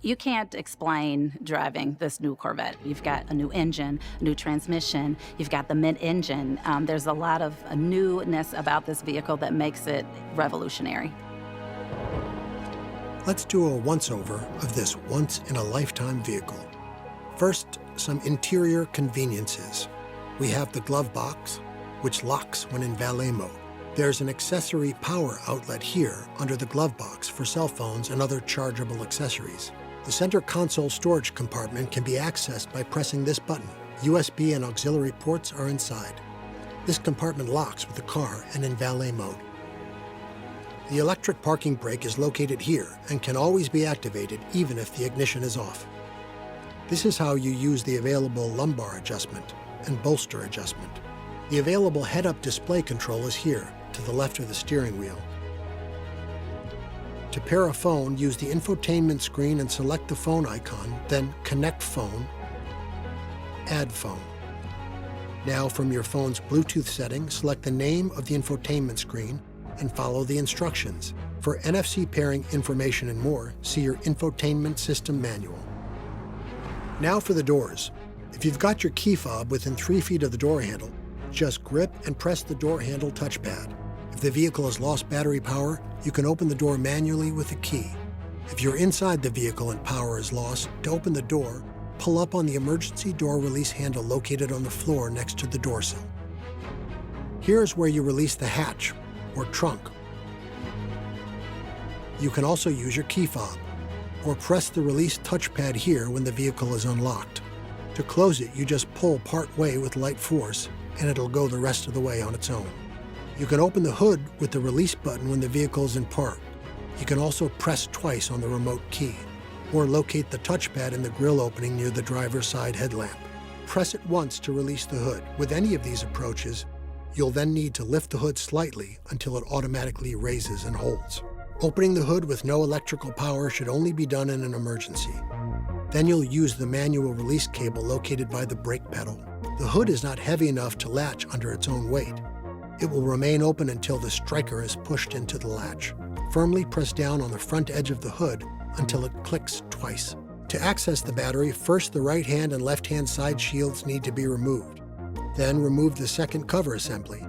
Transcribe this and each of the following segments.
You can't explain driving this new Corvette. You've got a new engine, new transmission, you've got the mid-engine. There's a lot of newness about this vehicle that makes it revolutionary. Let's do a once-over of this once-in-a-lifetime vehicle. First, some interior conveniences. We have the glove box, which locks when in valet mode. There's an accessory power outlet here under the glove box for cell phones and other chargeable accessories. The center console storage compartment can be accessed by pressing this button. USB and auxiliary ports are inside. This compartment locks with the car and in valet mode. The electric parking brake is located here and can always be activated even if the ignition is off. This is how you use the available lumbar adjustment and bolster adjustment. The available head-up display control is here, to the left of the steering wheel. To pair a phone, use the infotainment screen and select the phone icon, then Connect Phone, Add Phone. Now from your phone's Bluetooth setting, select the name of the infotainment screen and follow the instructions. For NFC pairing information and more, see your infotainment system manual. Now for the doors. If you've got your key fob within 3 feet of the door handle, just grip and press the door handle touchpad. If the vehicle has lost battery power, you can open the door manually with a key. If you're inside the vehicle and power is lost, to open the door, pull up on the emergency door release handle located on the floor next to the door sill. Here's where you release the hatch, or trunk. You can also use your key fob, or press the release touchpad here when the vehicle is unlocked. To close it, you just pull part way with light force, and it'll go the rest of the way on its own. You can open the hood with the release button when the vehicle is in park. You can also press twice on the remote key, or locate the touchpad in the grille opening near the driver's side headlamp. Press it once to release the hood. With any of these approaches, you'll then need to lift the hood slightly until it automatically raises and holds. Opening the hood with no electrical power should only be done in an emergency. Then you'll use the manual release cable located by the brake pedal. The hood is not heavy enough to latch under its own weight. It will remain open until the striker is pushed into the latch. Firmly press down on the front edge of the hood until it clicks twice. To access the battery, first the right hand and left hand side shields need to be removed. Then remove the second cover assembly.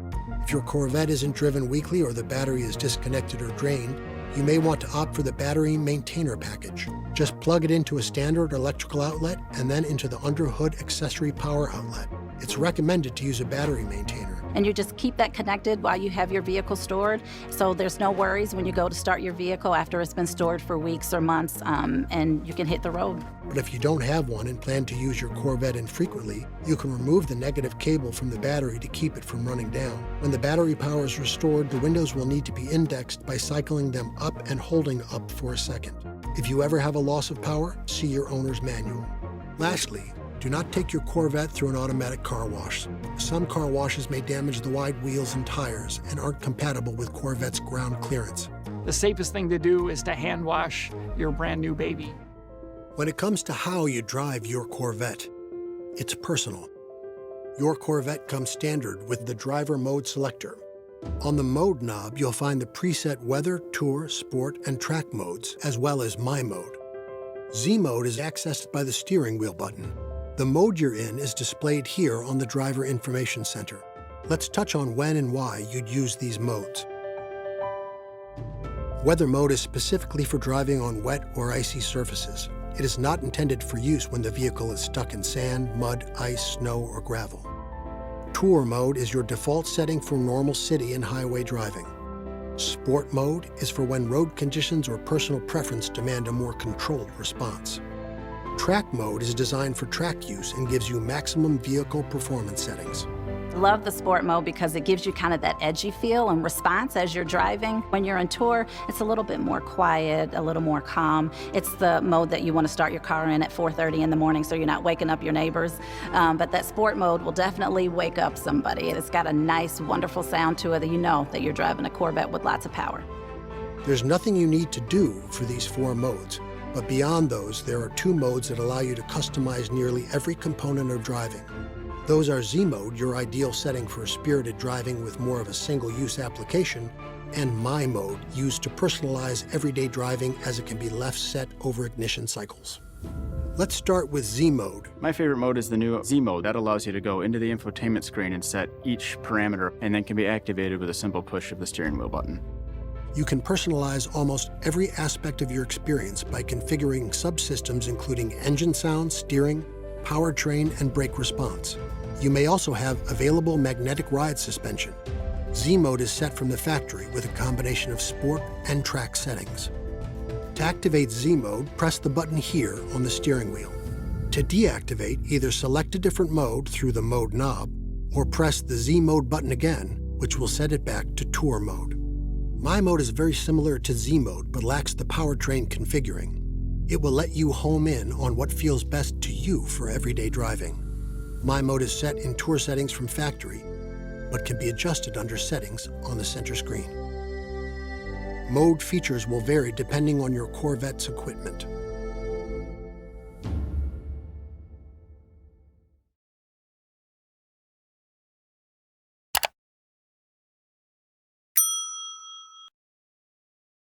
If your Corvette isn't driven weekly or the battery is disconnected or drained, you may want to opt for the battery maintainer package. Just plug it into a standard electrical outlet and then into the underhood accessory power outlet. It's recommended to use a battery maintainer. And you just keep that connected while you have your vehicle stored, so there's no worries when you go to start your vehicle after it's been stored for weeks or months, and you can hit the road. But if you don't have one and plan to use your Corvette infrequently, you can remove the negative cable from the battery to keep it from running down. When the battery power is restored, the windows will need to be indexed by cycling them up and holding up for a second. If you ever have a loss of power, see your owner's manual. Lastly, do not take your Corvette through an automatic car wash. Some car washes may damage the wide wheels and tires and aren't compatible with Corvette's ground clearance. The safest thing to do is to hand wash your brand new baby. When it comes to how you drive your Corvette, it's personal. Your Corvette comes standard with the driver mode selector. On the mode knob, you'll find the preset weather, tour, sport, and track modes, as well as My Mode. Z Mode is accessed by the steering wheel button. The mode you're in is displayed here on the Driver Information Center. Let's touch on when and why you'd use these modes. Weather mode is specifically for driving on wet or icy surfaces. It is not intended for use when the vehicle is stuck in sand, mud, ice, snow, or gravel. Tour mode is your default setting for normal city and highway driving. Sport mode is for when road conditions or personal preference demand a more controlled response. Track mode is designed for track use and gives you maximum vehicle performance settings. Love the sport mode because it gives you kind of that edgy feel and response as you're driving. When you're on tour, it's a little bit more quiet, a little more calm. It's the mode that you want to start your car in at 4:30 in the morning so you're not waking up your neighbors. But that sport mode will definitely wake up somebody. It's got a nice, wonderful sound to it that you know that you're driving a Corvette with lots of power. There's nothing you need to do for these 4 modes, but beyond those, there are 2 modes that allow you to customize nearly every component of driving. Those are Z Mode, your ideal setting for spirited driving with more of a single-use application, and My Mode, used to personalize everyday driving as it can be left set over ignition cycles. Let's start with Z Mode. My favorite mode is the new Z mode. That allows you to go into the infotainment screen and set each parameter, and then can be activated with a simple push of the steering wheel button. You can personalize almost every aspect of your experience by configuring subsystems including engine sound, steering, powertrain, and brake response. You may also have available magnetic ride suspension. Z Mode is set from the factory with a combination of sport and track settings. To activate Z Mode, press the button here on the steering wheel. To deactivate, either select a different mode through the mode knob, or press the Z Mode button again, which will set it back to Tour mode. My Mode is very similar to Z Mode, but lacks the powertrain configuring. It will let you home in on what feels best to you for everyday driving. My Mode is set in Tour settings from factory, but can be adjusted under Settings on the center screen. Mode features will vary depending on your Corvette's equipment.